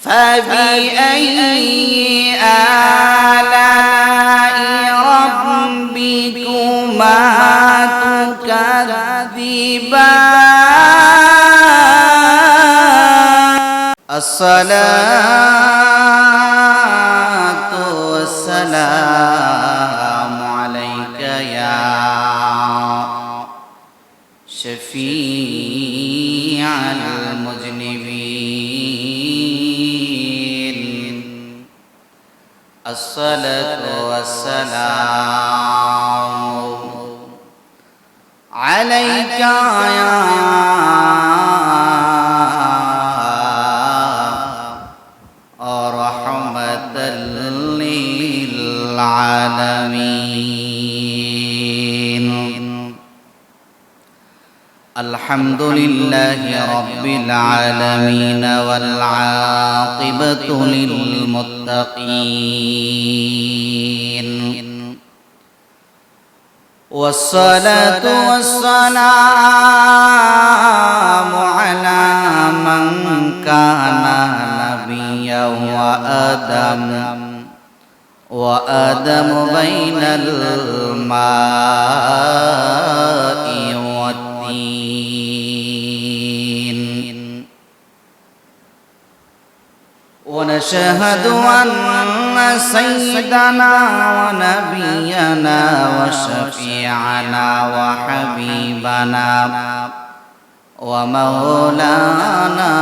فبأي آلاء ربكما تكذبان الصلاة والسلام عليك يا شفيع المذنبين الصلاة والسلام عليك يا رحمة للعالمين الحمد لله رب العالمين والعاقبة للمتقين والصلاة والسلام على من كان نبيا وآدم بين الماء والطين ونشهد أن سيدنا ونبينا وشفيعنا وحبيبنا ومولانا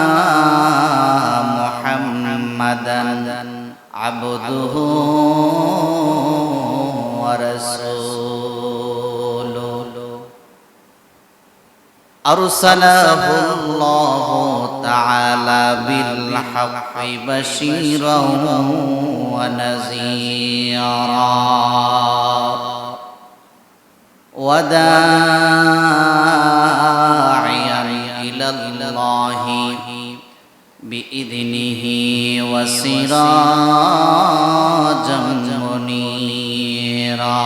محمدا عبده ورسوله أرسله الله تعالى بالحق بشيرا ونذيرا وداعيا إلى الله بإذنه وسراجا منيرا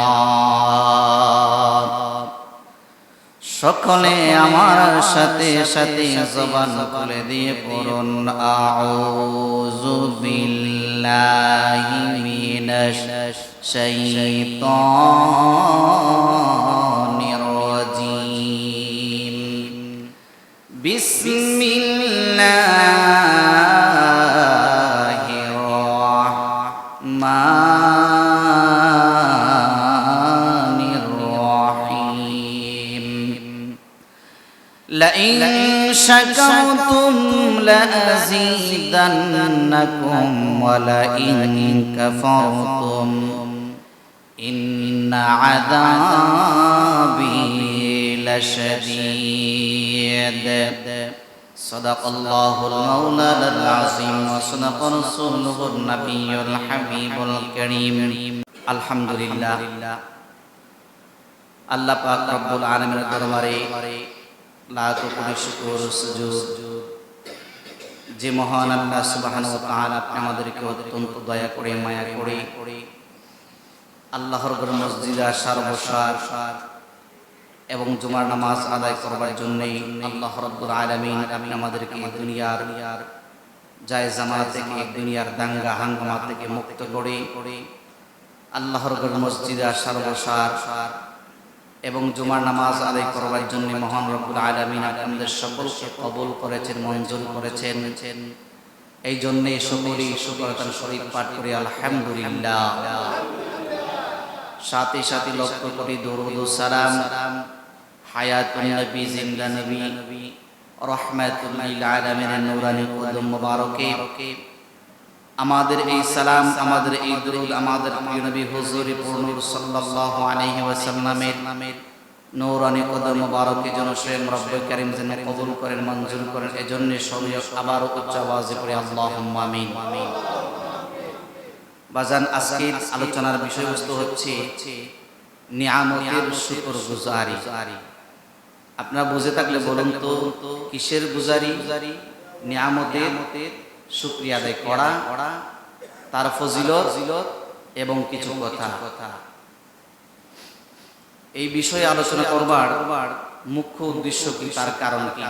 সকলে আমার সাথে সাথে জবান খুলে দিয়ে পড়ুন আউযু বিল্লাহি মিনাশ শাইতানির রাজীম বিসমিল্লাহির রাহমানির রাহিম لئن شكرتم لأزيدنكم ولئن كفرتم إن عذابي لشديد صدق الله المولى العظيم وصدق رسوله النبي الحبيب الكريم الحمد لله الله পাক রব্বুল আলামিনের দরবারে লাখো কোটি শুকর সুজুদ যে মহান আল্লাহ সুবহানাহু ওয়া তাআলা আমাদেরকে অত্যন্ত দয়া করে মায়া করে আল্লাহর ঘর মসজিদে সর্বসার এবং জুমার নামাজ আদায় করবার জন্য আল্লাহ রাব্বুল আলামিন আমাদেরকে দুনিয়ার জায়েজ জামাত থেকে দুনিয়ার দাঙ্গা হাঙ্গামা থেকে মুক্ত করে আল্লাহর ঘর মসজিদে সর্বসার এবং জুমার নামাজ আদায় করবার জন্য মহান রব্বুল আলামিন আমাদের সকলকে কবুল করেছেন মঞ্জুর করেছেন এই জন্য সকলেই শুকরান শরীফ পাঠ করে আলহামদুলিল্লাহ সাথে সাথে লক্ষ কোটি দরুদ ও সালাম হায়াতুন নবী জিন্দা নবী রাহমাতুল লিল আলামিনের নূরানি কদম মুবারকে আমাদের এই সালাম আমাদের এই দরুদ আমাদের প্রিয় নবী হুজুর পূর্ণুর সাল্লাল্লাহু আলাইহি ওয়াসাল্লামের নূরানি কদম মুবারকে যেন স্বয়ং রব্বুল কারীম যেন কবুল করেন মঞ্জুর করেন এজন্য সবাই আবার উচ্চ আওয়াজে পড়ে আল্লাহুম্মা আমিন। বাজান আজকের আলোচনার বিষয়বস্তু হচ্ছে নিয়ামতের শুকরগুজারি। আপনারা বুঝে থাকলে বলুন তো কিসের গুজারি? নিয়ামতের শুকরিয়া আদায় করা, তার ফজিলত এবং কিছু কথা। এই বিষয়ে আলোচনা করবার মুখ্য উদ্দেশ্য কি, তার কারণ কি?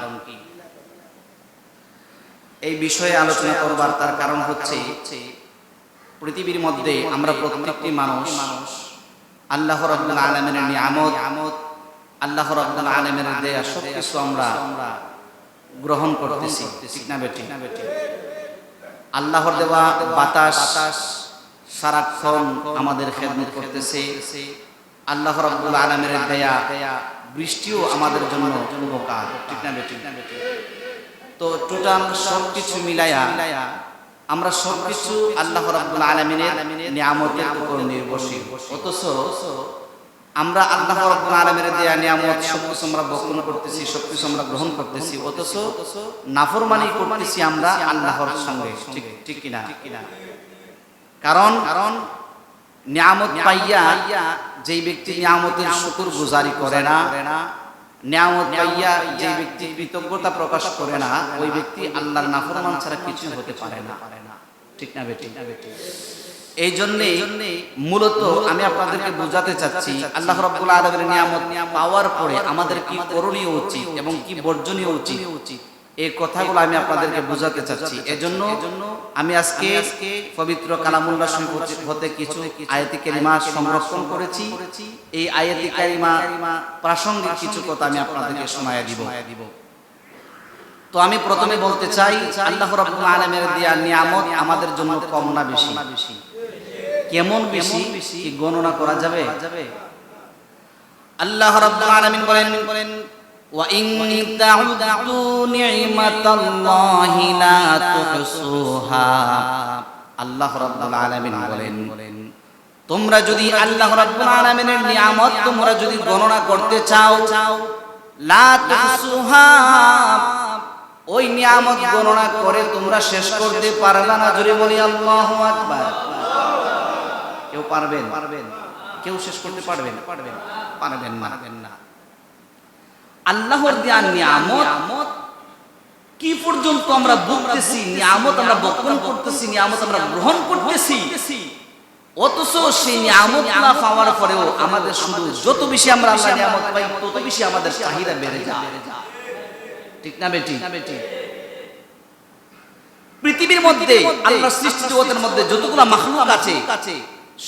এই বিষয়ে আলোচনা করবার তার কারণ হচ্ছে পৃথিবীর মধ্যে আমরা প্রত্যেকটি মানুষ আল্লাহ রাব্বুল আলামিনের নিয়ামত, আল্লাহ রাব্বুল আলামিনের দেয়া সব কিছু আমরা গ্রহণ করতেছি, ঠিক না বেটি? আল্লাহর দেওয়া বাতাস সারাক্ষণ আমাদের খেদমত করতেছে। আল্লাহ রাব্বুল আলামিনের দেয়া বৃষ্টিও আমাদের জন্য উপকার, ঠিক না বেটি? তো টোটাল সবকিছু মিলায়া আমরা সবকিছু আল্লাহ রাব্বুল আলামিনের নিয়ামতের উপর নির্ভরশীল। অথচ আমরা আল্লাহ রাব্বুল আলামিনের দেয়া নিয়ামত সবকিছু আমরা বক্ষণ করতেছি, সবকিছু আমরা গ্রহণ করতেছি, অথচ নাফরমানি করতেছি আমরা আল্লাহর সঙ্গে, ঠিক কিনা? কারণ নিয়ামত পাইয়া যেই ব্যক্তি নিয়ামতের শুকর গুজারি করে না, নিয়ামত পাইয়া যে ব্যক্তি কৃতজ্ঞতা প্রকাশ করে না, ওই ব্যক্তি আল্লাহর নাফরমান ছাড়া কিছু হতে পারে না, ঠিক না বেটি? এই জন্যে মূলত আমি আপনাদেরকে বোঝাতে চাচ্ছি আল্লাহ রাব্বুল আলামিনের নিয়ামত পাওয়ার পরে আমাদের কি করণীয় উচিত এবং কি বর্জনীয় উচিত, এই কথাগুলো আমি আপনাদেরকে বোঝাতে চাচ্ছি। এজন্য আমি আজকে পবিত্র কালামুল্লাহ শরীফ হতে কিছু আয়াতি কারিমা সংরক্ষণ করেছি। এই আয়াতি কারিমা প্রাসঙ্গিক কিছু কথা আমি আপনাদেরকে শোনায়া দিব। তো আমি প্রথমে বলতে চাই আল্লাহ রাব্বুল আলামিনের দেয়া নিয়ামত আমাদের জন্য কম না বেশি? কেমন বেশি কি গণনা করা যাবে? আল্লাহ রাব্বুল আলামিন বলেন ওয়া ইন তাউদু নি'মাতাল্লাহি লা তুহসুহা। আল্লাহ রাব্বুল আলামিন বলেন তোমরা যদি আল্লাহ রাব্বুল আলামিনের নিয়ামত তোমরা যদি গণনা করতে চাও, লা তুহসুহা, ওই নিয়ামত গণনা করে তোমরা শেষ করতে পারবে না। জোরে বলি আল্লাহু আকবার। কেউ পারবেন? কেউ শেষ করতে পারবেন না। আল্লাহর দেয়া নিয়ামত কি পর্যন্ত আমরা বুঝতেছি, নিয়ামত আমরা বক্ষণ করতেছি, নিয়ামত আমরা গ্রহণ করতেছি, অথচ সেই নিয়ামত না পাওয়ার পরেও আমাদের শুধু যত বেশি আমরা আল্লাহর নিয়ামত পাই তত বেশি আমাদের চাহিদা বেড়ে যায়, ঠিক না বেটি? পৃথিবীর মধ্যে আল্লাহর সৃষ্টি জগতের মধ্যে যতগুলো মাখলুক আছে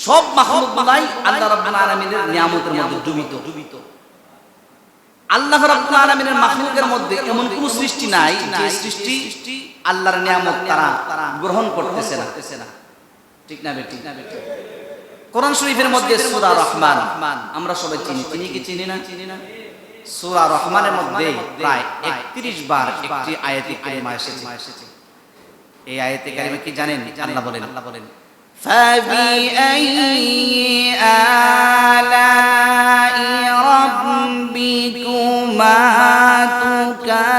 সব মাখলুকগুলাই আল্লাহ রাব্বুল আলামিনের নিয়ামতের মধ্যে ডুবিত। আল্লাহ রাব্বুল আলামিনের মাখলুকের মধ্যে এমন কোন সৃষ্টি নাই যে সৃষ্টি আল্লাহর নিয়ামত তারা গ্রহণ করতেছে না, ঠিক না বেটি? কোরআন শরীফের মধ্যে সূরা রহমান আমরা সবাই চিনি কি চিনি না? সূরা রহমানের মধ্যে প্রায় 31 বার একটি আয়াতে কারিমা এসেছে। এই আয়াতে কারিমা কি জানেন? আল্লাহ বলেন فَبِأَيِّ آلَاءِ رَبِّكُمَا تُكَذِّبَانِ।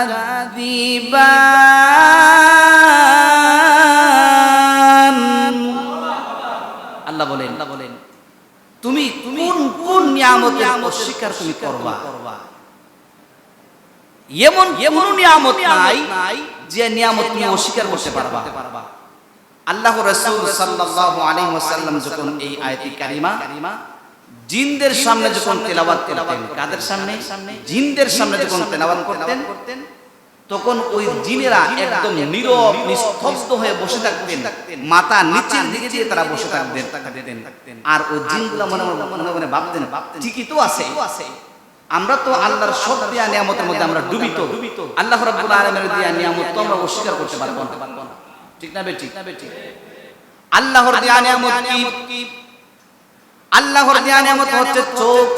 আল্লাহ বলেন তুমি কোন নিয়ামতের অস্বীকার তুমি করবা? এমন নিয়ামত নাই যে নিয়ামত তুমি অস্বীকার করতে পারবা। আল্লাহ রাসূল সাল্লাল্লাহু আলাইহি ওয়াসাল্লাম যখন এই আয়াতি কারিমা জিনদের সামনে যখন তেলাওয়াত করতেন, কাদের সামনে? জিনদের সামনে যখন তেলাওয়াত করতেন তখন ওই জিনেরা একদম নীরব নিস্তব্ধ হয়ে বসে থাকতেন, মাথা নিচের দিকে দিয়ে তারা বসে থাকতেন। আর ওই জিনগুলো মনে মনে ভাবতেন ঠিকই তো আছে, আমরা তো আল্লাহর সব দেয়া নিয়ামতের মধ্যে আমরা ডুবিত, আল্লাহ রাব্বুল আলামিনের দেয়া নিয়ামত তো আমরা অস্বীকার করতে পারবো না, ঠিক না বেটি? আল্লাহর দেয়া নিয়ামত কি? আল্লাহর দেয়া নিয়ামত হচ্ছে চোখ।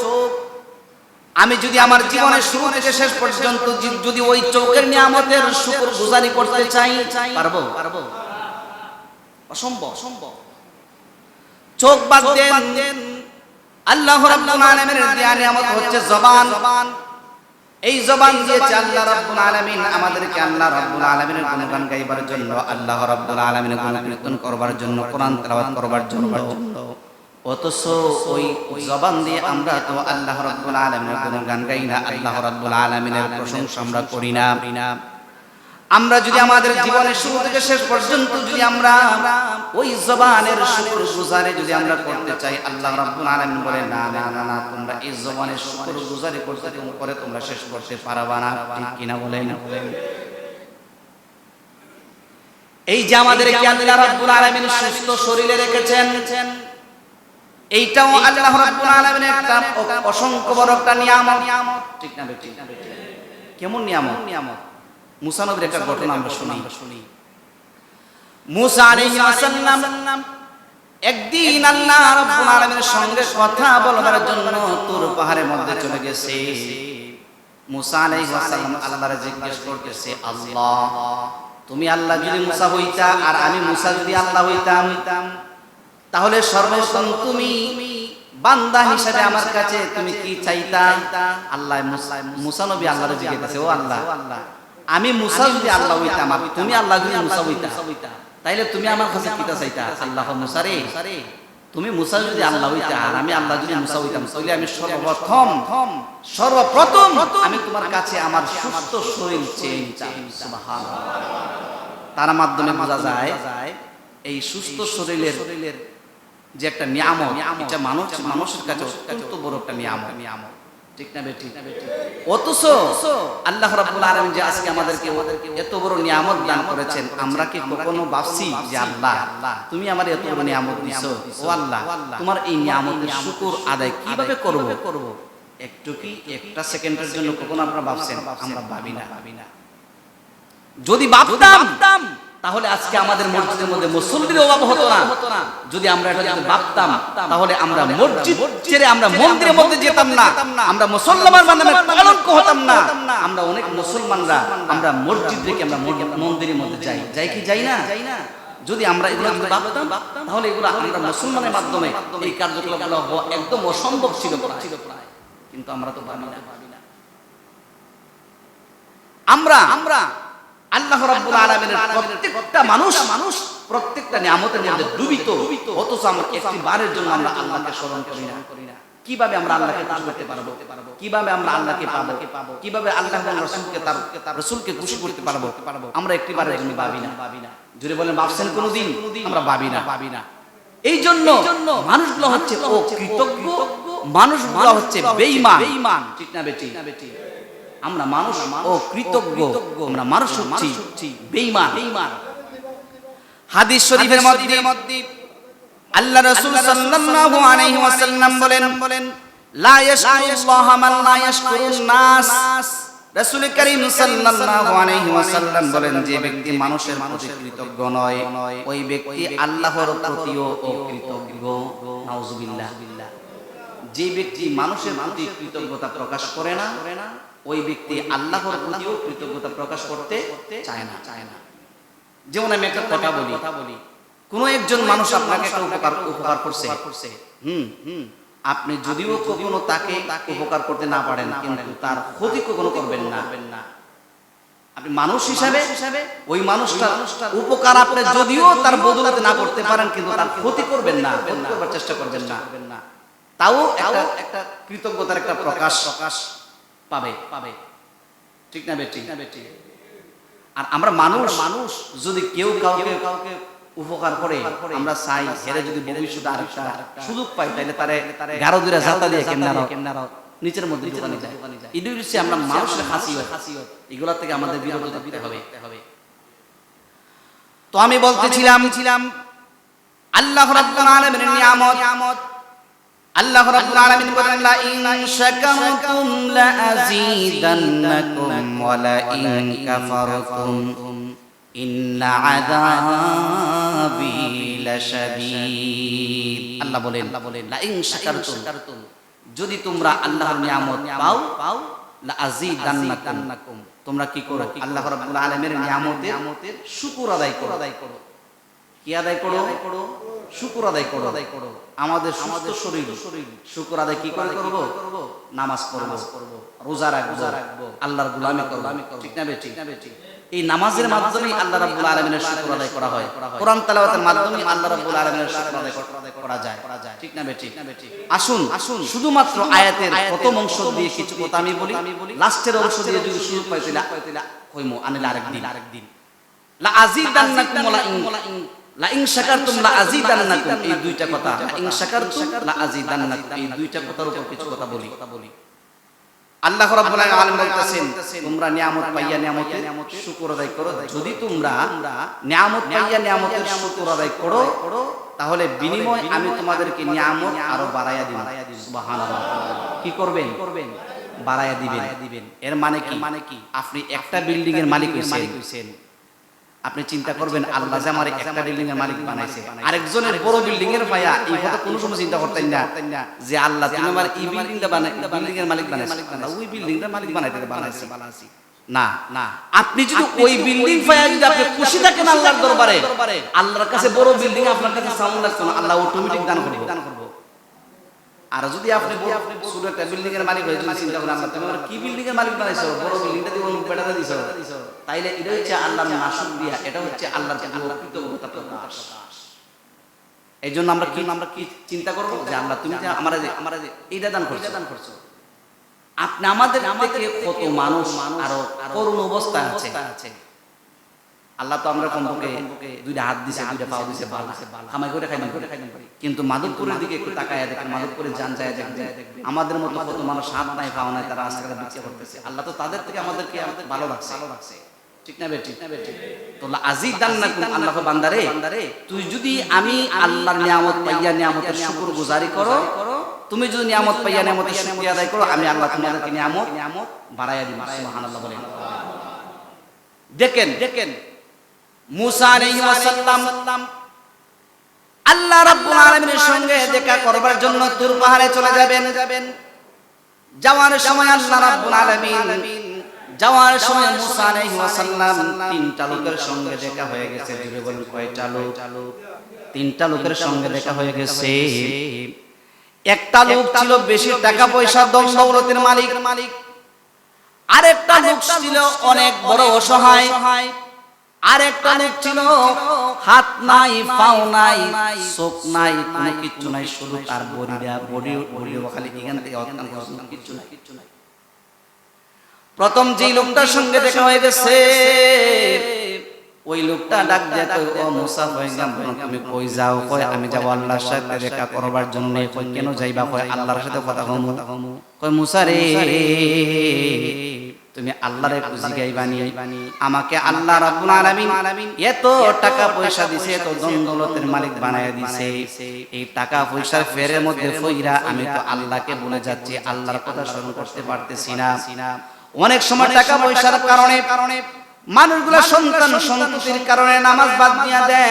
আমি যদি আমার জীবনের শুরু থেকে শেষ পর্যন্ত যদি ওই চোখের নিয়ামতের শুকরগুজারি করতে চাই, পারবো? অসম্ভব। চোখ বাদ দেন, আল্লাহ রাব্বুল আলামিনের দেয়া নিয়ামত হচ্ছে জবান। এই জবান দিয়েছে আল্লাহ রাব্বুল আলামিন আমাদেরকে আল্লাহ রাব্বুল আলামিনের গুণগান গাইবার জন্য, আল্লাহ রাব্বুল আলামিনের গুণকীর্তন করবার জন্য, কোরআন তেলাওয়াত করবার জন্য। অথচ ওই জবান দিয়ে আমরা তো আল্লাহ রাব্বুল আলামিনের গুণগান গাই না, আল্লাহ রাব্বুল আলামিনের প্রশংসা আমরা করি না। আমরা যদি আমাদের জীবনের শুরু থেকে শেষ পর্যন্ত যদি আমরা ওই জবানের শুকরগুজারি যদি আমরা করতে চাই, আল্লাহ রাব্বুল আলামিন বলেন না, তোমরা এই জবানের শুকরগুজারি করতে করে তোমরা শেষ করতে পারবা না, ঠিক কিনা বলেন? এই যে আমাদেরকে আল্লাহ রাব্বুল আলামিন সুস্থ শরীরে রেখেছেন, এইটাও আল্লাহ রাব্বুল আলামিনের একটা অসংখ্য বড় একটা নিয়ামত। ঠিক না বেটি? কেমন নিয়ামত? মুসা নবীর একটা ঘটনা আমরা শুনি। মুসা আলাইহিস সালাম একদিন আল্লাহ রাব্বুল আলামিনের সঙ্গে কথা বলবার জন্য তুর পাহাড়ের মধ্যে চলে গেছে। মুসা আলাইহিস সালাম আল্লাহরে জিজ্ঞেস করতেছে, আল্লাহ তুমি আল্লাহ যদি মুসা হইতা আর আমি মুসা যদি আল্লাহ হইতাম, তাহলে সর্বপ্রথম তুমি বান্দা হিসেবে আমার কাছে তুমি কি চাইতা? আল্লাহ মুসা নবী আল্লাহরে জিজ্ঞাসা, ও আল্লাহ, আমি মুসা যদি আল্লাহ হইতাম আর তুমি আল্লাহ যদি মুসা হইতা, তাইলে তুমি আমার কাছে কিটা চাইতা? আল্লাহ মুসা রে, তুমি মুসা যদি আল্লাহ হইতা আর আমি আল্লাহ যদি মুসা হইতাম, তাহলে আমি সর্বপ্রথম আমি তোমার কাছে আমার সুস্থ শরীর চেয়ে নিতাম। সুবহানাল্লাহ। তার মাধ্যমে বোঝা যায় এই সুস্থ শরীরের যে একটা নিয়ামত, এটা মানুষের কাছে অত্যন্ত বড় একটা নিয়ামত। ঠিক না বেটি? অথচ আল্লাহ রাব্বুল আলামিন যে আজকে আমাদেরকে এত বড় নিয়ামত দান করেছেন, আমরা কি কখনো ভাবছি যে আল্লাহ তুমি আমার এত বড় নিয়ামত দিছো, ও আল্লাহ তোমার এই নিয়ামতের শুকর আদায় কিভাবে করব? একটু কি একটা সেকেন্ডের জন্য কখনো আপনারা ভাবছেন? আমরা ভাবি না। যদি ভাবতাম তাহলে আজকে আমাদের মসজিদের মধ্যে মুসল্লির অভাব হতো না। যদি আমরা এটা ভাবতাম তাহলে আমরা মসজিদ ছেড়ে আমরা মন্দিরের মধ্যে যেতাম না, আমরা মুসলমানের নামে কলঙ্ক হতাম না। আমরা অনেক মুসলমানরা আমরা মসজিদ রেখে আমরা মন্দিরের মধ্যে যাই কি যাই না? যদি আমরা এগুলো ভাবতাম তাহলে এগুলো আমরা মুসলমানের মাধ্যমে এই কার্যকলাপগুলো একদম অসম্ভব ছিল প্রায়। কিন্তু আমরা তো ভাবি না। আমরা আল্লাহ রাব্বুল আলামিনের প্রত্যেকটা মানুষ প্রত্যেকটা নিয়ামতের মধ্যে ডুবিত, অথচ আমরা একটি বারের জন্য আমরা আল্লাহকে স্মরণ করি না। কিভাবে আমরা আল্লাহকে খুশি করতে পারবো? কিভাবে আমরা আল্লাহকে পাবো? কিভাবে আল্লাহ এবং রাসূলকে তার রাসূলকে খুশি করতে পারবো? আমরা একটি বারের জন্য ভাবি না। যদি বলেন ভাবছেন কোনদিন? আমরা ভাবি না। এই জন্য মানুষগুলো হচ্ছে অকৃতজ্ঞ, মানুষগুলো হচ্ছে বেঈমান। ঠিক না বেটি? আমরা মানুষ ও কৃতজ্ঞ, আমরা মানুষ হচ্ছি বেঈমান। হাদিস শরীফের মধ্যে আল্লাহ রাসূল সাল্লাল্লাহু আলাইহি ওয়াসাল্লাম বলেন, লা ইয়াশকুরুল্লাহ মান লা ইয়াশকুরুন নাস। রাসূল কারীম সাল্লাল্লাহু আলাইহি ওয়াসাল্লাম বলেন, যে ব্যক্তি মানুষের প্রতি কৃতজ্ঞ নয়, ওই ব্যক্তি আল্লাহর প্রতিও অকৃতজ্ঞ। নাউযুবিল্লাহ। যে ব্যক্তি মানুষের প্রতি কৃতজ্ঞতা প্রকাশ করে না, ওই ব্যক্তি আল্লাহর প্রতিও কৃতজ্ঞতা প্রকাশ করতে চায় না। যেমন আমি একটা কথা বলি, কোন একজন মানুষ আপনাকে একটা উপকার করছে, আপনি যদিও কখনো তাকে উপকার করতে না পারেন, কিন্তু তার ক্ষতি কখনো করবেন না। আপনি মানুষ হিসাবে ওই মানুষটার উপকার আপনি যদিও তার বদৌলতে না করতে পারেন, কিন্তু তার ক্ষতি করবেন না, করবার চেষ্টা করবেন না। তাও একটা কৃতজ্ঞতার একটা প্রকাশ পাবে। ঠিক না বেটি? আর আমরা মানুষ যদি কেউ কাউকে উপকার করে, আমরা চাই হেরে যদি ভবিষ্যতে আরেকটা সুযোগ পাই, তাহলে তারে গারো দুরা জাতা দিয়ে কেমনারা নিচের মধ্যে ঢুকানো যায়। এগুলো হচ্ছে আমরা মানুষের খাসিয়ত। এগুলা থেকে আমাদের বিরত থাকতে হবে। তো আমি বলতেছিলাম আল্লাহ রাব্বুল আলামিনের নিয়ামত। আল্লাহ রাব্বুল আলামিন বলেন, লা ইন শাকারতুম লা আযীদান্নাকুম ওয়া লা ইন কাফারতুম ইন্না আযাবি লাশাদীদ। আল্লাহ বলেন, লা ইন শাকারতুম, যদি তোমরা আল্লাহর নিয়ামত পাও, লা আযীদান্নাকুম, তোমরা কি করো? আল্লাহ রাব্বুল আলামিনের নিয়ামতের শুকর আদায় করো। কি আদায় করো? শুকর আদায় করো। আমাদের সুস্থ শরীর শুকর আদায় কি করে করব? নামাজ পড়ব, রোজা রাখবো, আল্লাহর গোলামি করব। ঠিক না বেটি? এই নামাজের মাধ্যমে আল্লাহ রাব্বুল আলামিনের শুকর আদায় করা হয়। কোরআন তেলাওয়াতের মাধ্যমে আল্লাহ রাব্বুল আলামিনের শুকর আদায় করা যায়। ঠিক না বেটি? আসুন শুধুমাত্র আয়াতের প্রথম অংশ দিয়ে কিছু কথা আমি বলি, লাস্টের অংশ দিয়ে যদি সুযোগ পাই তাহলে কইমু আনিল আরেকদিন। লা আযীদান্নাকুম ওয়া লা ইন শাকারতুম লা আযীদান্নাকুম, এই দুইটা কথা, লা ইন শাকারতুম লা আযীদান্নাকুম, এই দুইটা কথার উপর কিছু কথা বলি। আল্লাহ রাব্বুল আলামিন বলতেছেন তোমরা নিয়ামত পাইয়া নিয়ামতের শুকর আদায় করো। যদি তোমরা নিয়ামত পাইয়া নিয়ামতের শুকর আদায় করো তাহলে বিনিময় আমি তোমাদেরকে নিয়ামত আরো বাড়াইয়া দিব। সুবহানাল্লাহ। কি করবেন? বাড়াইয়া দিবেন। এর মানে কি? আপনি একটা বিল্ডিং এর মালিক হইছেন, আপনি চিন্তা করবেন আল্লাহ যে আমার একটা বিল্ডিং এর মালিক বানাইছে, আরেকজনের বড় বিল্ডিং এর ভাইয়া এই কথা কোনো সময় চিন্তা করতেন না যে আল্লাহ তুমি আমার এই বিল্ডিংটা বিল্ডিং এর মালিক বানাইছে, ওই বিল্ডিংটার মালিক বানাইছে না। আপনি যদি ওই বিল্ডিং পাইয়া যদি আপনি খুশি থাকেন আল্লাহর দরবারে, আল্লাহর কাছে বড় বিল্ডিং আপনার কাছে সাউন্ড লাগতো না, আল্লাহ অটোমেটিক দান করবে। আর যদি আপনি ছোট একটা বিল্ডিং এর মালিক হয়ে যদি চিন্তা করেন আল্লাহ তুমি কি বিল্ডিং এর মালিক বানাইছো, বড় বিল্ডিংটা দিয়ে অন্য পেটাতে দিছো, তাইলে এটা হচ্ছে আল্লাহর নাশুকরিয়া, এটা হচ্ছে আল্লাহর কৃতজ্ঞতা প্রকাশ। এই জন্য আমরা কি চিন্তা করব যে আল্লাহ তুমি যে আমাদের এইটা দান করছো। আপনি আমাদের থেকে কত মানুষ আরো করুণ অবস্থায় আছে। আল্লাহ তো আমরা কমপক্ষে দুইটা হাত দিছে, দুইটা পাও দিছে, কামাই করে খাইবেন পারি, কিন্তু মাদকপুরের দিকে একটু তাকায়া দেখেন, মাদকপুরে যান যায় দেখবেন আমাদের মতো কত মানুষ হাত নাই পাও নাই, তারা রাস্তাঘাটে বিক্রি করতেছে। আল্লাহ তো তাদের থেকে আমাদেরকে ভালো লাগছে, ঠিক না বেটি? তো আজিদ দান না কোন আল্লাহ বান্দারে, তুই যদি আমি আল্লাহর নিয়ামত পাইয়া নিয়ামতের শুকর গুজারি করো, তুমি যদি নিয়ামত পাইয়া নিয়ামতের শুকরিয়া আদায় করো, আমি আল্লাহ তোমাদেরকে নিয়ামত বাড়াইয়া দিব। সুবহানাল্লাহ বলেন। দেখেন মুসা আলাইহিস সালাম আল্লাহ রাব্বুল আলামিনের সঙ্গে দেখা করবার জন্য তুর পাহাড়ে চলে যাবেন। যাওয়ার সময় আল্লাহ রাব্বুল আলামিন যাওয়ার সময় মুসা আলাইহিস সালাম তিনটা লোকের সঙ্গে দেখা হয়ে গেছে। জুড়ে বলেন কয়টা লোক? তিনটা লোকের সঙ্গে দেখা হয়ে গেছে। একটা লোক ছিল বেশি টাকা পয়সা ধন দৌলতের মালিক, আরেকটা লোক ছিল অনেক বড় অসহায়, আরেকটা লোক ছিল হাত নাই, পাও নাই, চোখ নাই, কোনো কিচ্ছু নাই, শুধু তার বডি খালি এখান থেকে কিচ্ছু নাই। প্রথম যেই লোকটার সঙ্গে দেখা হয়ে গেছে ওই লোকটা ডাক দিয়ে কই, ও মুসা পয়গাম তুমি কই যাও? কই আমি যাব আল্লাহর সাথে দেখা করবার জন্য। কই কেন যাইবা? কই আল্লাহর সাথে কথা কমু। কই মুসা রে তুমি আল্লাহরে খুশি গাইবানি, আমাকে আল্লাহ রাব্বুল আলামিন এত টাকা পয়সা দিছে, এত ধন দৌলতের মালিক বানায়া দিছে, এই টাকা পয়সার ফেরের মধ্যে ফইরা আমি তো আল্লাহকে ভুলে যাচ্ছি, আল্লাহর কথা স্মরণ করতে পারতেছি না। অনেক সময় টাকা পয়সার কারণে মানুষগুলো সন্তান সন্ততির কারণে নামাজ বাদ দিয়া দেয়।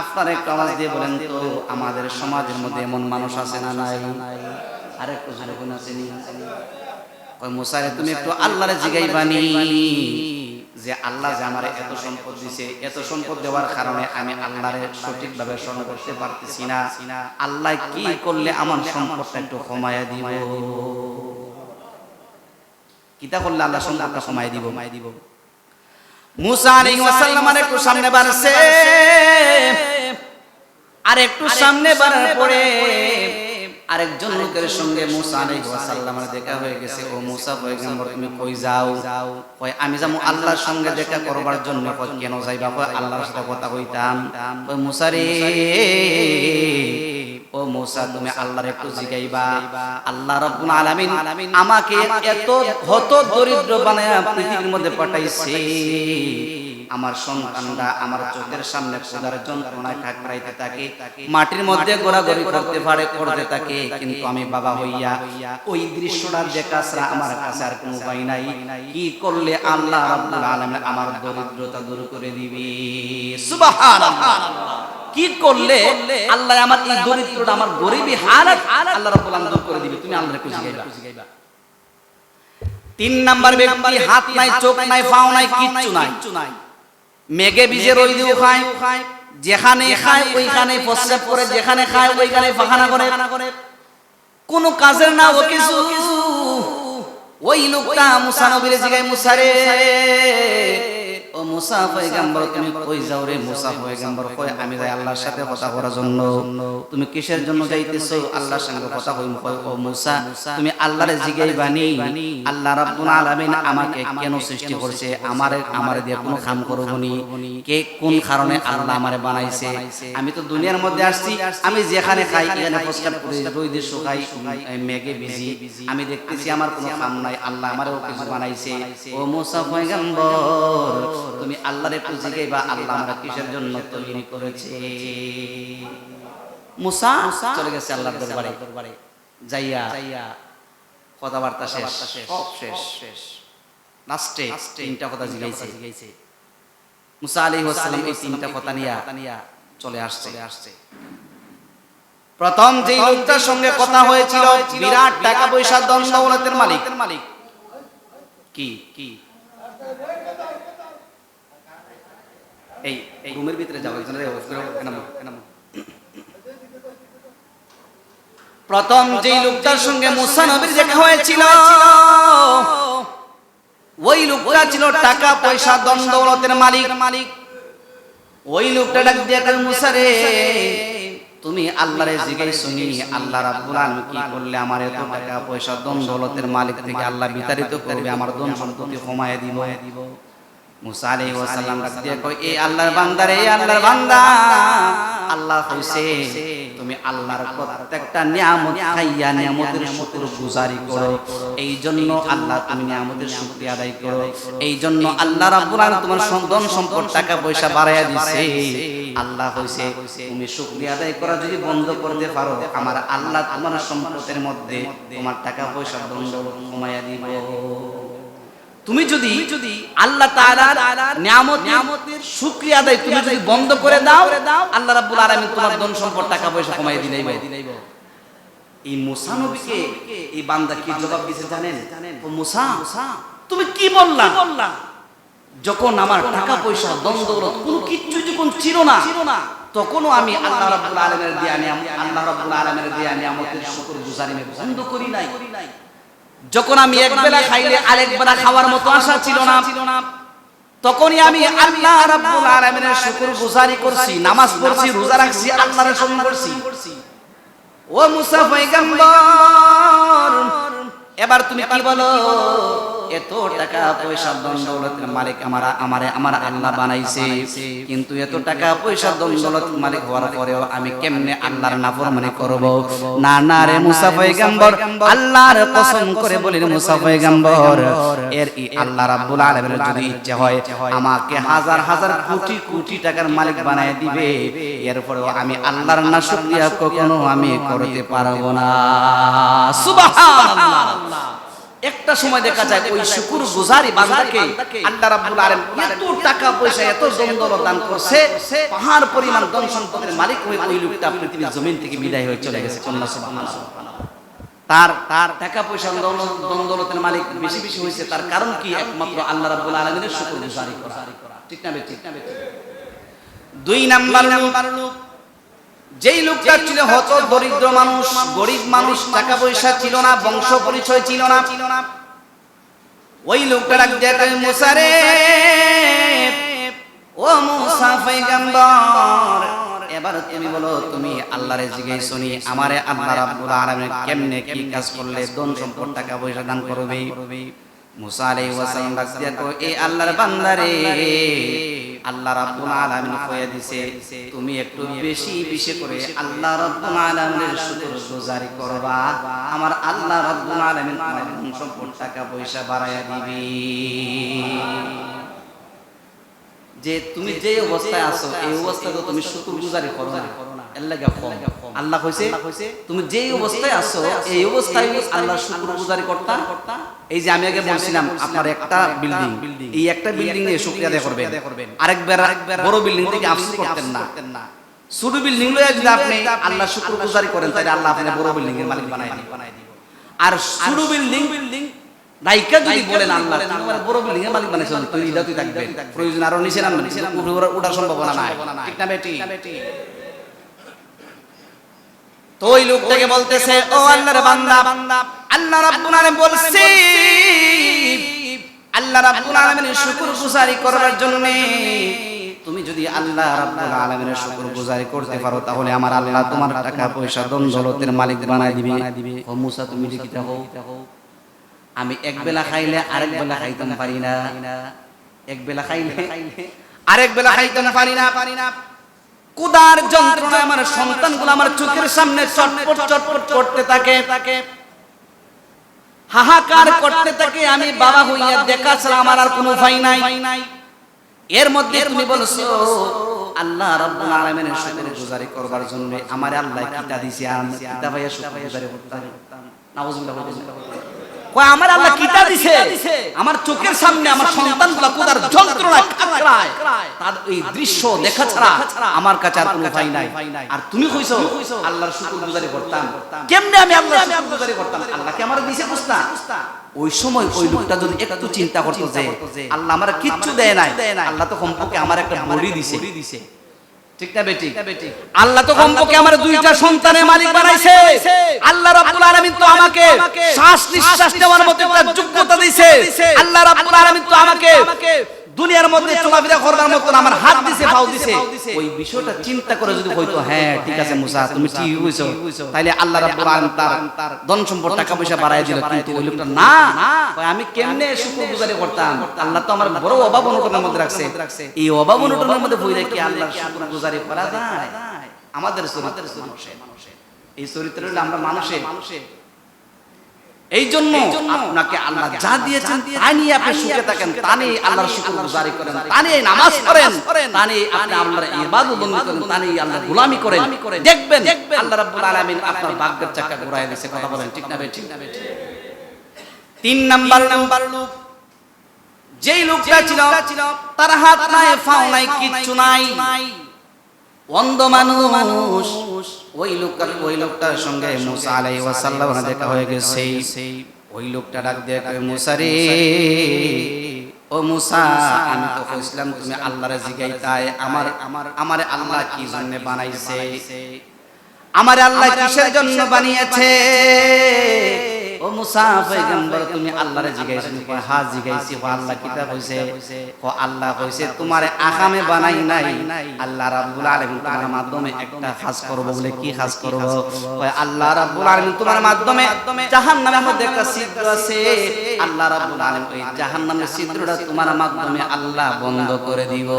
আপনারা একটু আওয়াজ দিয়ে বলেন তো আমাদের সমাজের মধ্যে এমন মানুষ আছে না নাই? আরেকটু জোরে কোন আছে নি? কই মুসা রে তুমি একটু আল্লাহরে জিগাইবানি যে আল্লাহ যে আমারে এত সম্পদ দিছে, এত সম্পদ দেওয়ার কারণে আমি আল্লাহরে সঠিকভাবে স্মরণ করতে পারতেছি না, আল্লাহ কি করলে আমার সম্পদটা একটু কমায়া দিব? কিতা করলে আল্লাহ সম্পদটা কমায় দিব? মুসা আলাইহিস সালাম একটু সামনে বাড়ছে, আর একটু সামনে বাড়ার পরে আরেকজন লোকের সঙ্গে মুসা আলাইহিস সালামের দেখা হয়ে গেছে। ও মুসা পয়গম্বর তুমি কই যাও? কই আমি যাবো আল্লাহর সঙ্গে দেখা করবার জন্য। কই কেন যাইবা? কই আল্লাহর সাথে কথা কইতাম। কই মুসা রে, ও মুসা তুমি আল্লাহর একটু জিগাইবা, আল্লাহ রাব্বুল আলামিন আমাকে এত হত দরিদ্র বানায়া পৃথিবীর মধ্যে পাঠাইছে, আমার সন্তানরা আমার চোখের সামনে খোদার যন্ত্রণায় কাকড়াইতে থাকে, মাটির মধ্যে গোড়াগড়ি করতে থাকে, কিন্তু আমি বাবা হইয়া ওই দৃশ্যটা দেখা ছাড়া আমার কাছে আর কোনো উপায় নাই। কি করলে আল্লাহ রাব্বুল আলামিন আমার দরিদ্রতা দূর করে দিবে? সুবহানাল্লাহ। কি করলে আল্লাহ আমার এই দরিদ্রতা, আমার গরিবী হালত আল্লাহ রাব্বুল আলামিন দূর করে দিবে? তুমি আল্লাহরে খুশি গাইবা। তিন নাম্বার ব্যক্তি হাত নাই, চোখ নাই, পাও নাই, কিচ্ছু নাই, মেঘে ভিজে রইলেও খায়, যেখানে খায় ওইখানে প্রস্রাব করে, যেখানে খায় ওইখানে পায়খানা করে, কোনো কাজের না ও কিছু। ওই লোকটা মুসা নবীরে জিগায়, মুসা রে, ও ও মুসা পয়গম্বর তুমি কই যাও রে? মুসা পয়গম্বর কয় আমি যাই আল্লাহর সাথে কথা বলার জন্য। তুমি কিসের জন্য যাইতেছো? আল্লাহর সঙ্গে কথা কইম। কয় ও মুসা তুমি আল্লাহরে জিগাইবানি আল্লাহ রাব্বুল আলামিন আমাকে কেন সৃষ্টি করছে, আমারে দিয়ে কোনো কাম করবনি, কে কোন কারণে আল্লাহ আমারে বানাইছে? আমি তো দুনিয়ার মধ্যে আসছি, আমি যেখানে খাই এখানে প্রস্তাব করি, রোদে শুকাই, মেঘে ভিজি, আমি দেখতেছি আমার কোনো কাম নাই, আল্লাহ আমারও কিছু বানাইছে। ও মুসা পয়গম্বর তুমি আল্লাহর একটু জিগাইবা আল্লাহ আমরা কিসের জন্য তৈরি করেছে। মুসা চলে গেছে আল্লাহর দরবারে, যাইয়া কথাবার্তা শেষ, সব শেষ। লাস্টে তিনটা কথা জিগাইছে। মুসা আলাইহিস সালাম এই তিনটা কথা নিয়া চলে আসছে। প্রথম যে লোকটার সঙ্গে কথা হয়েছিল বিরাট টাকা পয়সা ধন দৌলতের মালিক। কি এই রুমের ভিতরে যাও, প্রথম যে লোকটার সঙ্গে মুসা নবীর দেখা হয়েছিল ওই লোকটা ছিল টাকা পয়সা ধন দৌলতের মালিক। ওই লোকটা ডাক দিয়ে কয় মুসা রে তুমি আল্লাহরে জিগাইছো নি আল্লাহ রাব্বুল আলামিন কি করলে আমার এত টাকা পয়সা ধন দৌলতের মালিক থেকে আল্লাহ বিতাড়িত করবে, আমার ধন সম্পত্তি কমায় দিব? মুসা আলাইহিস সালাম ডাক দিয়ে কয় এই আল্লাহর বান্দা রে, আল্লাহর বান্দা, আল্লাহ কইছে তুমি আল্লাহর প্রত্যেকটা নিয়ামত খাইয়া নিয়ামতের শুকর গুজারি করো, এই জন্য আল্লাহ তুমি নিয়ামতের শুকরিয়া আদায় করো, এই জন্য আল্লাহ রাব্বুল আলামিন তোমার ধন সম্পদ টাকা পয়সা বাড়াইয়া দিছে। আল্লাহ কইছে তুমি শুকরিয়া আদায় করা যদি বন্ধ করতে পারো আমার আল্লাহ তোমার সম্পদের মধ্যে তোমার টাকা পয়সা ধন দৌলত কমাইয়া দিব। তুমি যদি আল্লাহ তাআলার নিয়ামতের শুকরিয়া আদায় তুমি যদি বন্ধ করে দাও আল্লাহ রাব্বুল আলামিন তোমার ধন সম্পদ টাকা পয়সা কমাইয়া দিলাইব। এই মুসা নবীকে এই বান্দা কি জবাব দিয়েছে জানেন? ও মুসা তুমি কি বললা? যখন আমার টাকা পয়সা ধন দৌলত কোনো কিছু যখন ছিল না তখনও আমি আল্লাহ রাব্বুল আলামিনের দেয়া নিয়ামতের শুকর গুজারি বন্ধ করি নাই। যখন আমি এক বেলা খাইলে আরেক বেলা খাওয়ার মতো আশা ছিল না তখনই আমি আল্লাহ রাব্বুল আলামিনের শুকর গুজারি করছি, নামাজ পড়ছি, রোজা রাখছি, আল্লাহর স্মরণ করছি। ও মুসা পয়গম্বর এবার তুমি কি বলো? এত টাকা পয়সা ধন দৌলতের মালিক আমার আল্লাহ বানাইছে, কিন্তু এত টাকা পয়সা ধন দৌলতের মালিক হওয়ার পরেও আমি কেমনে আল্লাহর নাফরমানি করব? না রে মুসা পয়গম্বর, আল্লাহর কসম করে বলি রে মুসা পয়গম্বর, আল্লাহ রাব্বুল আলামিনের যদি ইচ্ছা হয় আমাকে হাজার হাজার কোটি কোটি টাকার মালিক বানায় দিবে, এরপরেও আমি আল্লাহর না শুকরিয়া কখনো আমি করতে পারবো না। সুবহানাল্লাহ। একটা সময় দেখা যায় ওই শুকর গুজারি বান্দাকে আল্লাহ রাব্বুল আলামিন এত টাকা পয়সা এত ধন দৌলত দান করছে, পাহাড় পরিমাণ ধন সম্পদের মালিক হয়ে ওই লোকটা পৃথিবীর জমিন থেকে বিদায় হয়ে চলে গেছে। সুবহানাল্লাহ। তার টাকা পয়সা ধন দৌলতের মালিক বেশি বেশি হয়েছে, তার কারণ কি? একমাত্র আল্লাহ রাব্বুল আলামিনের শুকর গুজারি করা। ঠিক না? দুই নাম্বার লোক যেই লোকটা ছিল হত দরিদ্র মানুষ, গরিব মানুষ, টাকা পয়সা ছিল না, বংশ পরিচয় ছিল না, ওই লোকটা ডাক দিয়ে কয় মুসা রে, ও মুসা পয়গম্বর এবার তুমি বলো তুমি আল্লাহরে জিজ্ঞাসা নি আমারে আল্লাহ রাব্বুল আলামিন কেমনে কি কাজ করলে ধন সম্পদ টাকা পয়সা দান করবে? মুসা আলাইহিস সালাম ডাক দিয়া কয় এই আল্লাহর বান্দা রে, আল্লাহ রাব্বুল আলামিন কইয়া দিছে তুমি একটু বেশি বেশি করে আল্লাহ রাব্বুল আলামিনের শুকর গুজারি করবা, আমার আল্লাহ রাব্বুল আলামিন তোমার ধন সম্পদ টাকা পয়সা বাড়ায়া দিবে। যে তুমি যে অবস্থায় আছো এই অবস্থায় তো তুমি শুকর গুজারি করো না, এর লাগা কম। আল্লাহ কইছে তুমি যে অবস্থায় আছো এই অবস্থায় আল্লাহর শুকর গুজারি করতা। এই যে আমি আগে বলছিলাম আপনার একটা বিল্ডিং, এই একটা বিল্ডিং এ শুকরিয়া আদায় করবেন, আরেকবার বড় বিল্ডিং থেকে আফসোস করতেন না। ছোট বিল্ডিং লয়ে যদি আপনি আল্লাহ শুকর গুজারি করেন তাহলে আল্লাহ আপনাকে বড় বিল্ডিং এর মালিক বানায় দিব। আর ছোট বিল্ডিং রাইকা যদি বলেন আল্লাহ তোমার বড় বিল্ডিং এর মালিক বানাইছেন তুই ইদাতুই থাকবেন, প্রয়োজন আরো নিচে নামবেন, উপরে ওঠার সম্ভাবনা নাই। ঠিক না বেটি? তো ওই লোকটাকে বলতেছে ও আল্লাহর বান্দা, আল্লাহ রাব্বুল আলামিন বলছে আল্লাহ রাব্বুল আলামিনের শুকরগুজারি করার জন্য তুমি যদি আল্লাহ রাব্বুল আলামিনের শুকরগুজারি করতে পারো তাহলে আমার আল্লাহ তোমার টাকা পয়সা ধন দৌলতের মালিক বানায় দিবে। ও মুসা তুমি লিখিত হও, আমি এক বেলা খাইলে আরেক বেলা খাইতাম পারি না, এক বেলা খাইলে আরেক বেলা খাইতাম পারি না। কুদার যন্ত্রণায় আমার সন্তানগুলো আমার চোখের সামনে চটপট চটপট করতে থাকে, হাহাকার করতে থাকে। আমি বাবা হইয়া দেখা ছাড়া আমার আর কোনো উপায় নাই। এর মধ্যে তুমি বলছো আল্লাহ রাব্বুল আলামিনের শুকরগুজারি করবার জন্য আমার আল্লাহ কিতা দিছে, আমি কিতা ভাইয়া শুকরগুজারি করতাম। নাউজুবিল্লাহ। কয় আমার আল্লাহ কিতা দিছে, আমার চোখের সামনে আমার সন্তানগুলো কুদার যন্ত্রণায় কাতরায়, তার এই দৃশ্য দেখা ছাড়া আমার কাছে আর কোনো উপায় নাই। আর তুমি কইছো আল্লাহর শুকরগুজারি করতাম, কেমনে আমি আল্লাহর শুকরগুজারি করতাম? আল্লাহ কি আমার দিছে বুঝতা? ওই সময় ওই লোকটা যদি একটু চিন্তা করতো যে আল্লাহ আমার কিচ্ছু দেয় নাই, আল্লাহ তো কমপক্ষে আমার একটা বড়ি দিছে, ঠিক না বেটি? আল্লাহ তো কমপক্ষে আমার দুইটা সন্তানের মালিক বানাইছে। আল্লাহ রাব্বুল আলামিন তো আমাকে শ্বাস নিঃশ্বাস নেওয়ার মতো একটা যোগ্যতা দিয়েছে। আল্লাহ রাব্বুল আলামিন তো আমাকে দুনিয়ার মধ্যে চলাফেরা করবার মতো আমার হাত দিছে, পাও দিছে। ওই বিষয়টা চিন্তা করে যদি হয়তো হ্যাঁ ঠিক আছে মুসা তুমি ঠিক হইছো, তাইলে আল্লাহ রাব্বুল আলামিন তার ধন সম্পদ টাকা পয়সা বাড়ায় দিল। কিন্তু ওই লোকটা না, আমি কেমনে শুকরগুজারি করতাম? আল্লাহ তো আমার বড় অভাব অনটনের মধ্যে রাখছে। এই অভাব অনটনের মধ্যে বই রেখে আল্লাহর শুকরগুজারি করা যায়? আমাদের চরিত্র মানুষের, এই চরিত্র হলো আমরা মানুষের। এই জন্য আপনাকে আল্লাহ যা দিয়েছেন তা নিয়ে আপনি সুখে থাকেন, তা নিয়ে আল্লাহর শুকরগুজারি করেন, তা নিয়ে নামাজ পড়েন, তা নিয়ে আপনি আল্লাহর ইবাদত বন্দেগী করেন, তা নিয়ে আল্লাহর গোলামি করেন। দেখবেন আল্লাহ রাব্বুল আলামিন আপনার ভাগ্যের চাকা ঘুরায় দিয়েছে। কথা বলেন ঠিক না বেঠিক? 3 নাম্বার লোক, যেই লোকটা ছিল তার হাত নাই পাও নাই কিচ্ছু নাই, অন্ধ মানুষ। ওই লোকটার সঙ্গে মুসা আলাইহিস সালাম দেখা হয়ে গেছে। ওই লোকটা ডাক দিয়ে কয় মুসা রে, ও মুসা আমি তো কইছিলাম তুমি আল্লাহরে জিগাইতাই আমার আল্লাহ কি জন্য বানাইছে, আমার আল্লাহ কিসের জন্য বানিয়েছে? ও মুসা পয়গম্বর তুমি আল্লাহরে জিগাইছো? হ্যাঁ জিগাইছি। আল্লাহ কিতা কইছে? ও আল্লাহ কইছে তোমারে আকামে বানাই নাই, আল্লাহ রাব্বুল আলামিন তোমার মাধ্যমে একটা কাজ করব। বলে কি কাজ করব? কয় আল্লাহ রাব্বুল আলামিন তোমার মাধ্যমে জাহান্নামের মধ্যে একটা ছিদ্র আছে, আল্লাহ রাব্বুল আলামিন ওই জাহান্নামের ছিদ্রটা তোমার মাধ্যমে আল্লাহ বন্ধ করে দিব।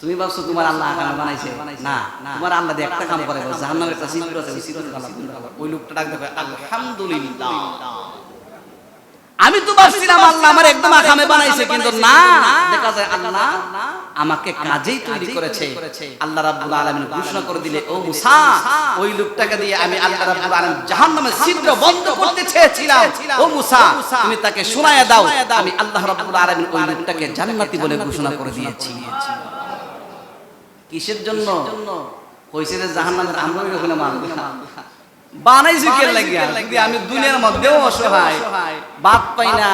তুমি ভাবছো তোমার আল্লাহ আকামে বানাইছে? না, তোমার আল্লাহ দিয়ে একটা কাম করে, জাহান্নামের একটা ছিদ্র আছে, ওই ছিদ্র আল্লাহ বন্ধ করে। ওই লোকটা ডাক দেবে আলহামদুলিল্লাহ, আমি তো ভাবছিলাম আল্লাহ আমার একদম আকামে বানাইছে, কিন্তু না, দেখা যায় আল্লাহ আমাকে কাজেই তৈরি করেছে। আল্লাহ রাব্বুল আলামিন ঘোষণা করে দিলে ও মুসা ওই লোকটাকে দিয়ে আমি আল্লাহ রাব্বুল আলামিন জাহান্নামের ছিদ্র বন্ধ করতে চেয়েছিলাম। ও মুসা তুমি তাকে শোনায়া দাও আমি আল্লাহ রাব্বুল আলামিন ওই লোকটাকে জান্নাতি বলে ঘোষণা করে দিয়েছি। কিসের জন্য? কইছে যে জাহান্নামের আমরা ওখানে মারব বানাইছি কে লাগিয়া? যদি আমি দুনিয়ার মধ্যেও অসহায়, বাদ পাই না,